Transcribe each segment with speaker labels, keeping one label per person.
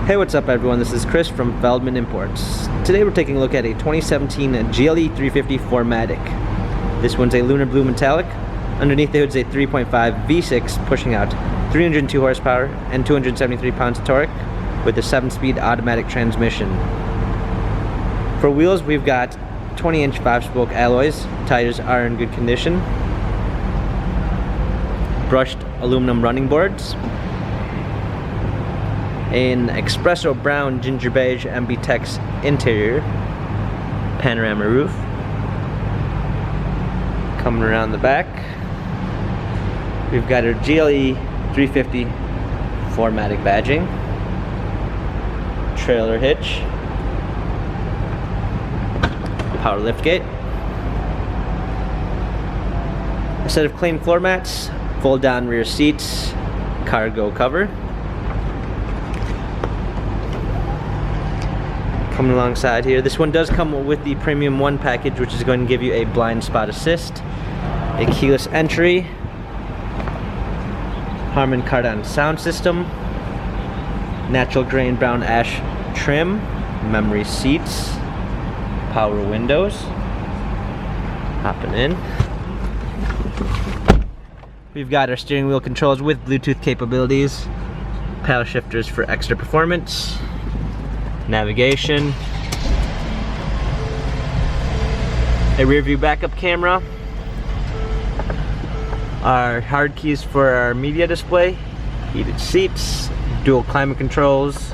Speaker 1: Hey, what's up everyone? This is Chris from Feldmann Imports. Today we're taking a look at a 2017 GLE 350 4MATIC. This one's a lunar blue metallic. Underneath the hood is a 3.5 V6 pushing out 302 horsepower and 273 pounds of torque with a 7-speed automatic transmission. For wheels, we've got 20-inch 5-spoke alloys. Tires are in good condition. Brushed aluminum running boards. An espresso brown ginger beige MB-Tex interior, panorama roof. Coming around the back, we've got our GLE 350 4MATIC badging, trailer hitch, power liftgate, a set of clean floor mats, fold down rear seats, cargo cover. Coming alongside here, this one does come with the Premium 1 package, which is going to give you a blind spot assist, a keyless entry, Harman Kardon sound system, natural grain brown ash trim, memory seats, power windows. Hopping in, we've got our steering wheel controls with Bluetooth capabilities, paddle shifters for extra performance, navigation, a rear view backup camera, our hard keys for our media display, heated seats, dual climate controls,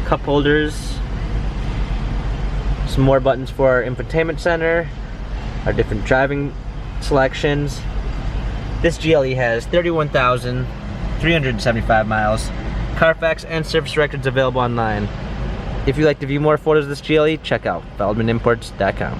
Speaker 1: cup holders, some more buttons for our infotainment center, our different driving selections. This GLE has 31,375 miles, Carfax and service records available online. If you'd like to view more photos of this GLE, check out feldmannimports.com.